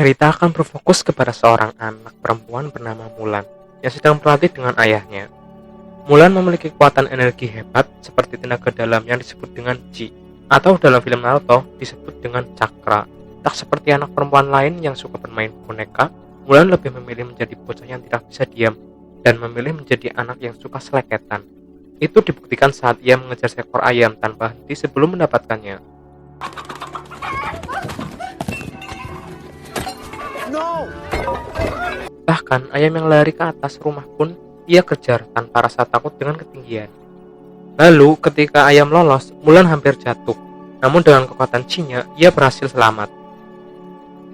Cerita akan berfokus kepada seorang anak perempuan bernama Mulan yang sedang berlatih dengan ayahnya. Mulan memiliki kekuatan energi hebat seperti tenaga dalam yang disebut dengan Chi, atau dalam film Naruto disebut dengan Chakra. Tak seperti anak perempuan lain yang suka bermain boneka, Mulan lebih memilih menjadi bocah yang tidak bisa diam dan memilih menjadi anak yang suka seleketan. Itu dibuktikan saat ia mengejar seekor ayam tanpa henti sebelum mendapatkannya. Bahkan ayam yang lari ke atas rumah pun ia kejar tanpa rasa takut dengan ketinggian. Lalu ketika ayam lolos, Mulan hampir jatuh. Namun dengan kekuatan Chi-nya, ia berhasil selamat.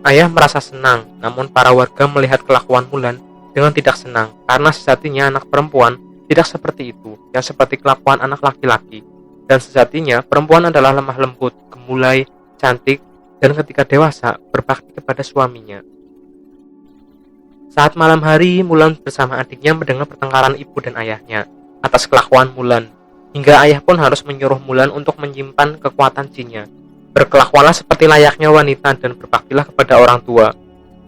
Ayah merasa senang, namun para warga melihat kelakuan Mulan dengan tidak senang karena sejatinya anak perempuan tidak seperti itu, yang seperti kelakuan anak laki-laki. Dan sejatinya perempuan adalah lemah lembut, gemulai, cantik, dan ketika dewasa berbakti kepada suaminya. Saat malam hari, Mulan bersama adiknya mendengar pertengkaran ibu dan ayahnya atas kelakuan Mulan, hingga ayah pun harus menyuruh Mulan untuk menyimpan kekuatan Chi-nya. Berkelakuanlah seperti layaknya wanita dan berbaktilah kepada orang tua.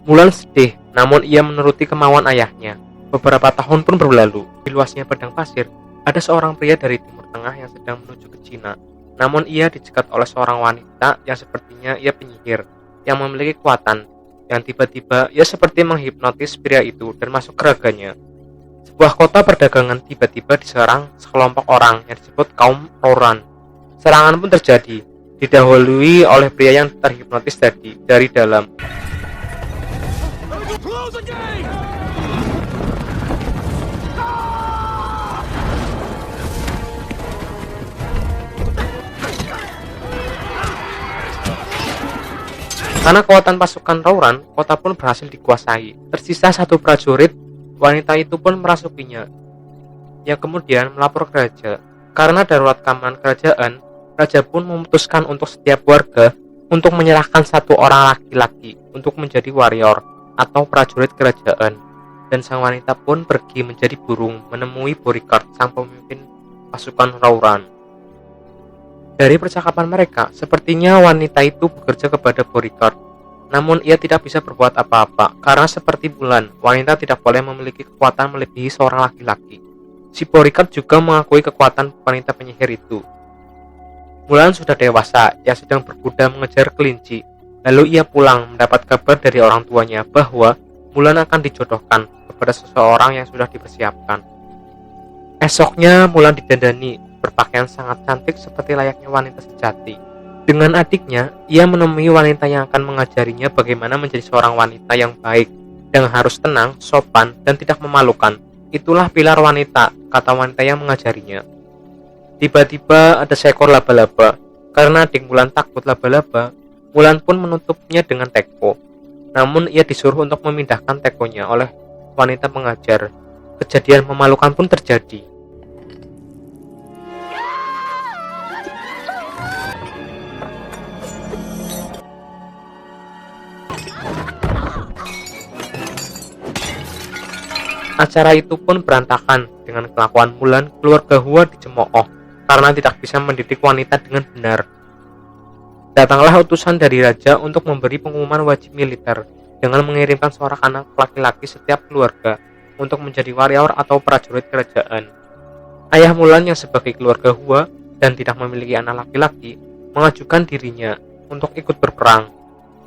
Mulan sedih, namun ia menuruti kemauan ayahnya. Beberapa tahun pun berlalu. Di luasnya padang pasir, ada seorang pria dari Timur Tengah yang sedang menuju ke Cina. Namun ia dicegat oleh seorang wanita yang sepertinya ia penyihir, yang memiliki kekuatan yang tiba-tiba ia seperti menghipnotis pria itu dan masuk ke raganya. Sebuah kota perdagangan tiba-tiba diserang sekelompok orang yang disebut kaum Rouran. Serangan pun terjadi, didahului oleh pria yang terhipnotis tadi dari dalam. Karena kekuatan pasukan Rouran, kota pun berhasil dikuasai. Tersisa satu prajurit, wanita itu pun merasukinya, yang kemudian melapor ke raja. Karena darurat keamanan kerajaan, raja pun memutuskan untuk setiap warga untuk menyerahkan satu orang laki-laki untuk menjadi warrior atau prajurit kerajaan. Dan sang wanita pun pergi menjadi burung menemui Borikart, sang pemimpin pasukan Rouran. Dari percakapan mereka, sepertinya wanita itu bekerja kepada Borikart. Namun ia tidak bisa berbuat apa-apa, karena seperti Mulan, wanita tidak boleh memiliki kekuatan melebihi seorang laki-laki. Si Borikart juga mengakui kekuatan wanita penyihir itu. Mulan sudah dewasa, ia sedang berkuda mengejar kelinci. Lalu ia pulang mendapat kabar dari orang tuanya bahwa Mulan akan dijodohkan kepada seseorang yang sudah dipersiapkan. Esoknya Mulan didandani, berpakaian sangat cantik seperti layaknya wanita sejati. Dengan adiknya, ia menemui wanita yang akan mengajarinya bagaimana menjadi seorang wanita yang baik, yang harus tenang, sopan, dan tidak memalukan. Itulah pilar wanita, kata wanita yang mengajarinya. Tiba-tiba ada seekor laba-laba. Karena adik Mulan takut laba-laba, Mulan pun menutupnya dengan teko. Namun ia disuruh untuk memindahkan tekonya oleh wanita pengajar. Kejadian memalukan pun terjadi. Acara itu pun berantakan dengan kelakuan Mulan. Keluarga Hua dicemooh karena tidak bisa mendidik wanita dengan benar. Datanglah utusan dari raja untuk memberi pengumuman wajib militer dengan mengirimkan seorang anak laki-laki setiap keluarga untuk menjadi warrior atau prajurit kerajaan. Ayah Mulan yang sebagai keluarga Hua dan tidak memiliki anak laki-laki mengajukan dirinya untuk ikut berperang.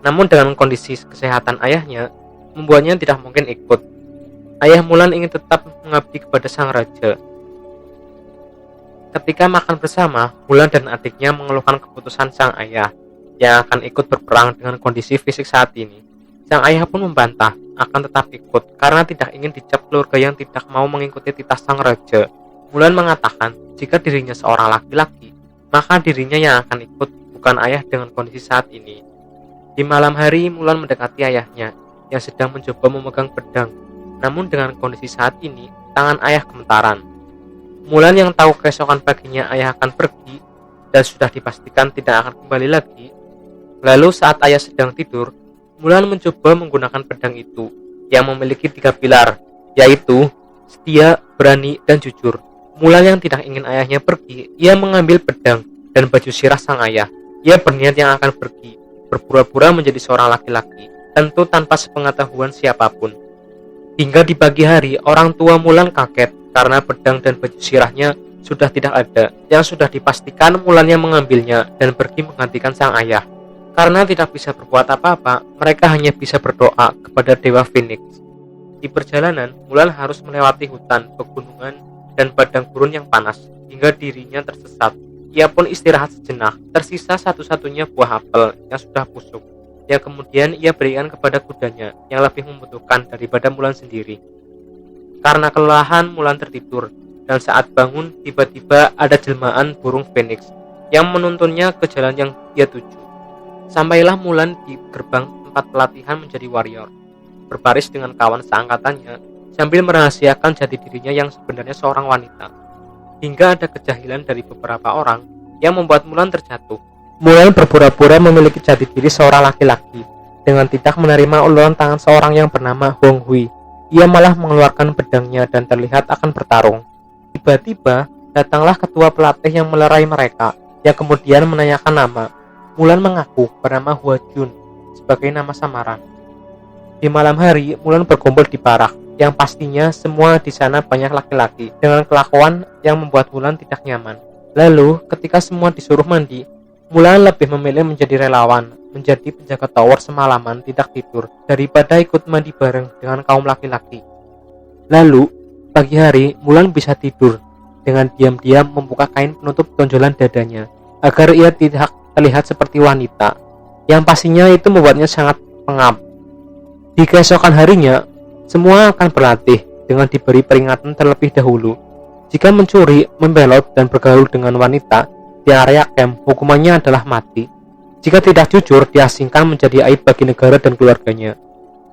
Namun dengan kondisi kesehatan ayahnya membuatnya tidak mungkin ikut. Ayah Mulan ingin tetap mengabdi kepada sang raja. Ketika makan bersama, Mulan dan adiknya mengeluhkan keputusan sang ayah yang akan ikut berperang dengan kondisi fisik saat ini. Sang ayah pun membantah akan tetap ikut karena tidak ingin dicap keluarga yang tidak mau mengikuti titah sang raja. Mulan mengatakan jika dirinya seorang laki-laki, maka dirinya yang akan ikut, bukan ayah dengan kondisi saat ini. Di malam hari, Mulan mendekati ayahnya yang sedang mencoba memegang pedang. Namun dengan kondisi saat ini, tangan ayah gemetaran. Mulan yang tahu keesokan paginya ayah akan pergi dan sudah dipastikan tidak akan kembali lagi. Lalu saat ayah sedang tidur, Mulan mencoba menggunakan pedang itu yang memiliki 3 pilar, yaitu setia, berani, dan jujur. Mulan yang tidak ingin ayahnya pergi, ia mengambil pedang dan baju sirah sang ayah. Ia berniat yang akan pergi, berpura-pura menjadi seorang laki-laki. tentu tanpa sepengetahuan siapapun. Hingga di pagi hari, orang tua Mulan kaget karena pedang dan baju sirahnya sudah tidak ada, yang sudah dipastikan Mulan yang mengambilnya dan pergi menggantikan sang ayah. Karena tidak bisa berbuat apa-apa, mereka hanya bisa berdoa kepada Dewa Phoenix. Di perjalanan, Mulan harus melewati hutan, pegunungan, dan padang gurun yang panas, hingga dirinya tersesat. Ia pun istirahat sejenak, tersisa satu-satunya buah apel yang sudah busuk, yang kemudian ia berikan kepada kudanya yang lebih membutuhkan daripada Mulan sendiri. Karena kelelahan, Mulan tertidur, dan saat bangun tiba-tiba ada jelmaan burung Phoenix yang menuntunnya ke jalan yang ia tuju. Sampailah Mulan di gerbang tempat pelatihan menjadi warrior, berbaris dengan kawan seangkatannya sambil merahasiakan jati dirinya yang sebenarnya seorang wanita. Hingga ada kejahilan dari beberapa orang yang membuat Mulan terjatuh. Mulan berpura-pura memiliki jati diri seorang laki-laki dengan tidak menerima uluran tangan seorang yang bernama Hong Hui. Ia malah mengeluarkan pedangnya dan terlihat akan bertarung. Tiba-tiba datanglah ketua pelatih yang melerai mereka, yang kemudian menanyakan nama. Mulan mengaku bernama Hua Jun sebagai nama samaran. Di malam hari, Mulan berkumpul di barak, yang pastinya semua di sana banyak laki-laki dengan kelakuan yang membuat Mulan tidak nyaman. Lalu, ketika semua disuruh mandi, Mulan lebih memilih menjadi relawan, menjadi penjaga tower semalaman tidak tidur daripada ikut mandi bareng dengan kaum laki-laki. Lalu, pagi hari Mulan bisa tidur dengan diam-diam membuka kain penutup tonjolan dadanya agar ia tidak terlihat seperti wanita, yang pastinya itu membuatnya sangat pengap. Di keesokan harinya, semua akan berlatih dengan diberi peringatan terlebih dahulu. Jika mencuri, membelot, dan bergaul dengan wanita di area camp, hukumannya adalah mati. Jika tidak jujur, diasingkan menjadi aib bagi negara dan keluarganya.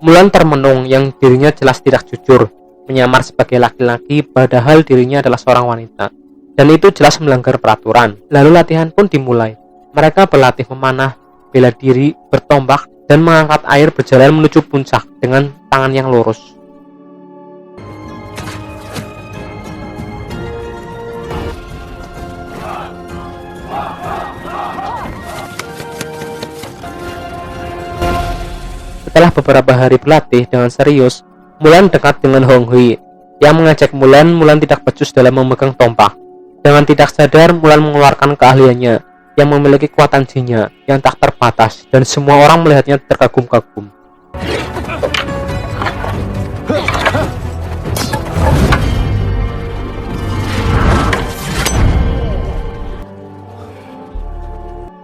Mulan termenung yang dirinya jelas tidak jujur, menyamar sebagai laki-laki padahal dirinya adalah seorang wanita, dan itu jelas melanggar peraturan. Lalu latihan pun dimulai. Mereka berlatih memanah, bela diri, bertombak, dan mengangkat air berjalan menuju puncak dengan tangan yang lurus. Setelah beberapa hari berlatih dengan serius, Mulan dekat dengan Hong Hui yang mengajak Mulan tidak becus dalam memegang tombak. Dengan tidak sadar, Mulan mengeluarkan keahliannya yang memiliki kekuatan jinnya yang tak terbatas, dan semua orang melihatnya terkagum-kagum.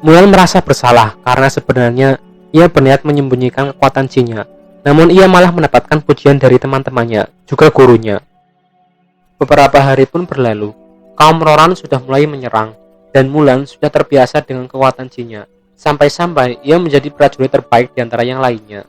Mulan merasa bersalah karena sebenarnya ia berniat menyembunyikan kekuatan jinnya, namun ia malah mendapatkan pujian dari teman-temannya, juga gurunya. Beberapa hari pun berlalu, kaum Roran sudah mulai menyerang, dan Mulan sudah terbiasa dengan kekuatan jinnya, sampai-sampai ia menjadi prajurit terbaik di antara yang lainnya.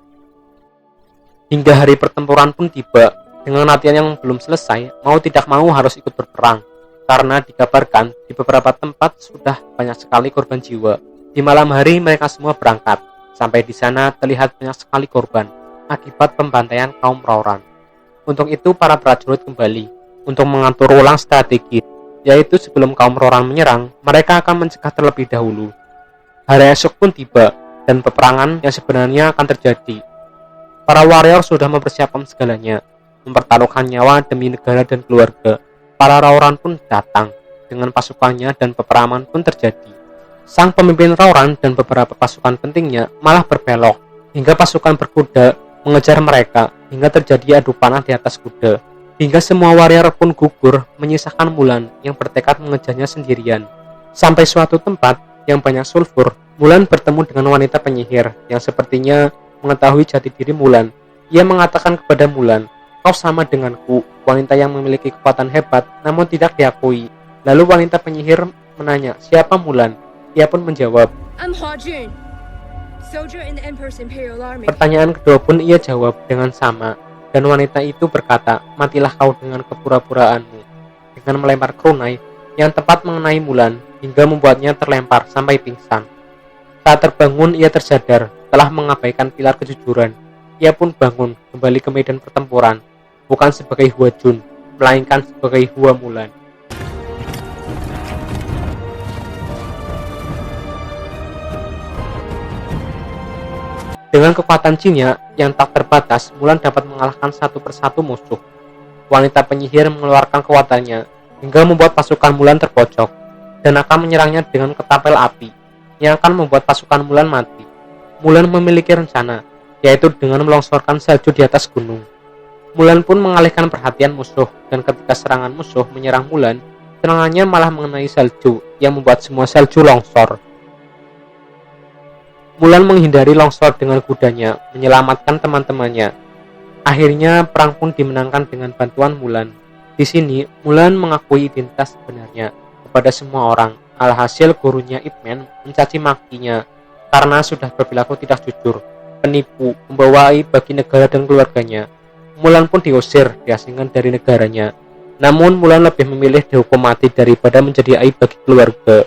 Hingga hari pertempuran pun tiba, dengan latihan yang belum selesai, mau tidak mau harus ikut berperang, karena dikabarkan di beberapa tempat sudah banyak sekali korban jiwa. Di malam hari mereka semua berangkat. Sampai di sana terlihat banyak sekali korban akibat pembantaian kaum Roran. Untuk itu para prajurit kembali untuk mengatur ulang strategi, yaitu sebelum kaum Roran menyerang, mereka akan mencegah terlebih dahulu. Hari esok pun tiba dan peperangan yang sebenarnya akan terjadi. Para warrior sudah mempersiapkan segalanya, mempertaruhkan nyawa demi negara dan keluarga. Para Roran pun datang dengan pasukannya dan peperangan pun terjadi. Sang pemimpin Roran dan beberapa pasukan pentingnya malah berbelok hingga pasukan berkuda mengejar mereka hingga terjadi adu panah di atas kuda. Hingga semua warrior pun gugur, menyisakan Mulan yang bertekad mengejarnya sendirian. Sampai suatu tempat yang banyak sulfur, Mulan bertemu dengan wanita penyihir yang sepertinya mengetahui jati diri Mulan. Ia mengatakan kepada Mulan, "Kau sama denganku, wanita yang memiliki kekuatan hebat namun tidak diakui." Lalu wanita penyihir menanya, "Siapa Mulan?" Ia pun menjawab, I'm Hua Jun, soldier in the Emperor's Imperial Army. Pertanyaan kedua pun ia jawab dengan sama, dan wanita itu berkata, "Matilah kau dengan kepura-puraanmu," dengan melempar kunai yang tepat mengenai Mulan hingga membuatnya terlempar sampai pingsan. Saat terbangun ia tersadar telah mengabaikan pilar kejujuran. Ia pun bangun kembali ke medan pertempuran, bukan sebagai Hua Jun, melainkan sebagai Hua Mulan. Dengan kekuatan jinnya yang tak terbatas, Mulan dapat mengalahkan satu persatu musuh. Wanita penyihir mengeluarkan kekuatannya hingga membuat pasukan Mulan terpojok dan akan menyerangnya dengan ketapel api yang akan membuat pasukan Mulan mati. Mulan memiliki rencana, yaitu dengan melongsorkan salju di atas gunung. Mulan pun mengalihkan perhatian musuh, dan ketika serangan musuh menyerang Mulan, serangannya malah mengenai salju yang membuat semua salju longsor. Mulan menghindari longsor dengan kudanya, menyelamatkan teman-temannya. Akhirnya perang pun dimenangkan dengan bantuan Mulan. Di sini Mulan mengakui identitas sebenarnya kepada semua orang. Alhasil gurunya Ip Man mencaci makinya karena sudah berperilaku tidak jujur, penipu, membawa aib bagi negara dan keluarganya. Mulan pun diusir, diasingkan dari negaranya. Namun Mulan lebih memilih dihukum mati daripada menjadi aib bagi keluarga.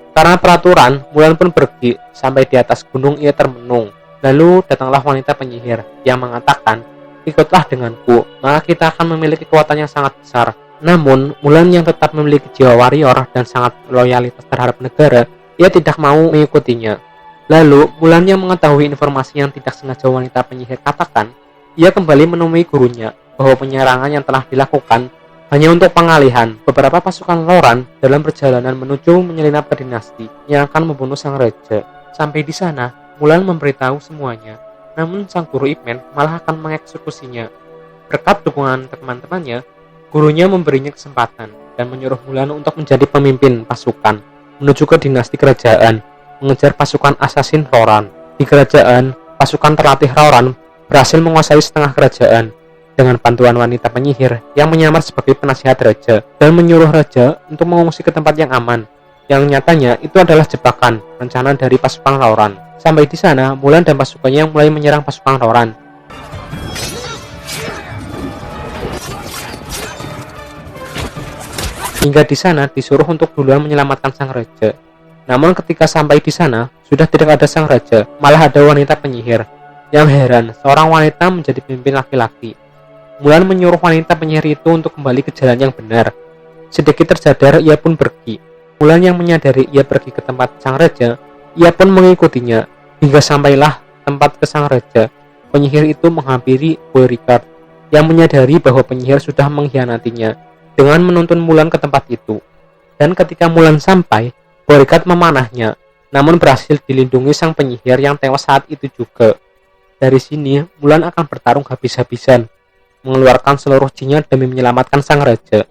Karena peraturan, Mulan pun pergi. Sampai di atas gunung ia termenung. Lalu datanglah wanita penyihir yang mengatakan, "Ikutlah denganku, maka kita akan memiliki kekuatan yang sangat besar." Namun, Mulan yang tetap memiliki jiwa warrior dan sangat loyalitas terhadap negara, ia tidak mau mengikutinya. Lalu, Mulan yang mengetahui informasi yang tidak sengaja wanita penyihir katakan, ia kembali menemui gurunya bahwa penyerangan yang telah dilakukan hanya untuk pengalihan beberapa pasukan Loran dalam perjalanan menuju menyelinap ke dinasti yang akan membunuh sang raja. Sampai di sana, Mulan memberitahu semuanya. Namun sang guru Ip Man malah akan mengeksekusinya. Berkat dukungan teman-temannya, gurunya memberinya kesempatan dan menyuruh Mulan untuk menjadi pemimpin pasukan menuju ke dinasti kerajaan, mengejar pasukan asasin Loran. Di kerajaan, pasukan terlatih Loran berhasil menguasai setengah kerajaan dengan bantuan wanita penyihir yang menyamar sebagai penasihat raja dan menyuruh raja untuk mengungsi ke tempat yang aman. Yang nyatanya itu adalah jebakan rencana dari pasukan Loran. Sampai di sana, Mulan dan pasukannya yang mulai menyerang pasukan Loran. Hingga di sana disuruh untuk duluan menyelamatkan sang raja. Namun ketika sampai di sana, sudah tidak ada sang raja, malah ada wanita penyihir. Yang heran, seorang wanita menjadi pemimpin laki-laki. Mulan menyuruh wanita penyihir itu untuk kembali ke jalan yang benar. Sedikit tersadar, ia pun pergi. Mulan yang menyadari ia pergi ke tempat sang raja, ia pun mengikutinya. Hingga sampailah tempat ke sang raja. Penyihir itu menghampiri Beauregard yang menyadari bahwa penyihir sudah mengkhianatinya dengan menuntun Mulan ke tempat itu. Dan ketika Mulan sampai, Beauregard memanahnya, namun berhasil dilindungi sang penyihir yang tewas saat itu juga. Dari sini, Mulan akan bertarung habis-habisan, mengeluarkan seluruh jinnya demi menyelamatkan sang raja.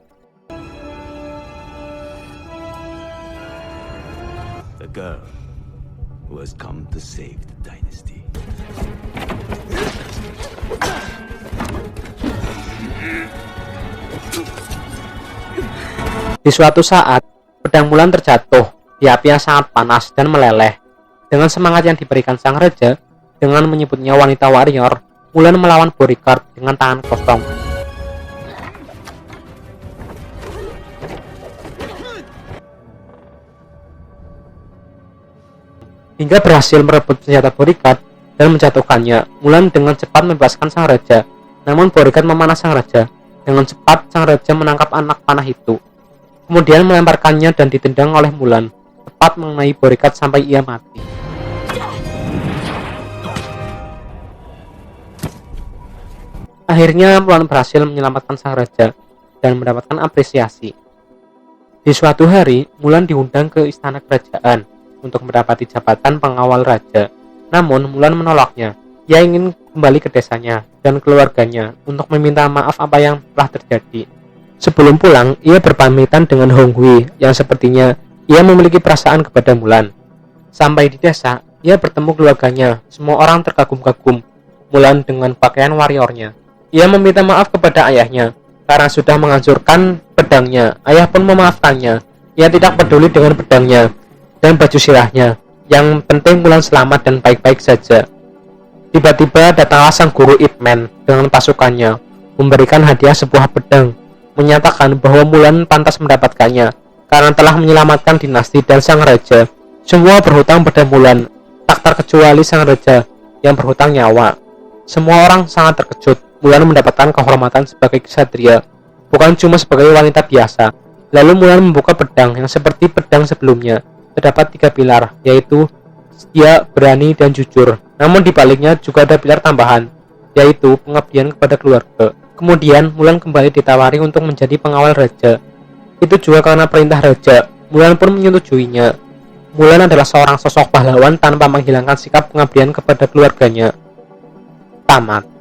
The girl who has come to save the dynasty. Di suatu saat, pedang Mulan terjatuh di api yang sangat panas dan meleleh. Dengan semangat yang diberikan sang raja, dengan menyebutnya wanita warrior, Mulan melawan Beauregard dengan tangan kosong. Hingga berhasil merebut senjata Beauregard dan menjatuhkannya. Mulan dengan cepat membebaskan sang raja. Namun Beauregard memanah sang raja. Dengan cepat sang raja menangkap anak panah itu, kemudian melemparkannya dan ditendang oleh Mulan, tepat mengenai Beauregard sampai ia mati. Akhirnya Mulan berhasil menyelamatkan sang raja dan mendapatkan apresiasi. Di suatu hari, Mulan diundang ke istana kerajaan untuk mendapati jabatan pengawal raja. Namun Mulan menolaknya. Ia ingin kembali ke desanya dan keluarganya untuk meminta maaf apa yang telah terjadi. Sebelum pulang, ia berpamitan dengan Hong Hui yang sepertinya ia memiliki perasaan kepada Mulan. Sampai di desa, ia bertemu keluarganya. Semua orang terkagum-kagum Mulan dengan pakaian warriornya. Ia meminta maaf kepada ayahnya karena sudah menghancurkan pedangnya. Ayah pun memaafkannya. Ia tidak peduli dengan pedangnya dan baju sirahnya. Yang penting Mulan selamat dan baik-baik saja. Tiba-tiba datanglah sang guru Ip Man dengan pasukannya, memberikan hadiah sebuah pedang, menyatakan bahwa Mulan pantas mendapatkannya karena telah menyelamatkan dinasti dan sang raja. Semua berhutang pada Mulan, tak terkecuali sang raja yang berhutang nyawa. Semua orang sangat terkejut. Mulan mendapatkan kehormatan sebagai ksatria, bukan cuma sebagai wanita biasa. Lalu Mulan membuka pedang yang seperti pedang sebelumnya. Terdapat 3 pilar, yaitu setia, berani, dan jujur. Namun di baliknya juga ada pilar tambahan, yaitu pengabdian kepada keluarga. Kemudian Mulan kembali ditawari untuk menjadi pengawal raja. Itu juga karena perintah raja. Mulan pun menyetujuinya. Mulan adalah seorang sosok pahlawan tanpa menghilangkan sikap pengabdian kepada keluarganya. Tamat.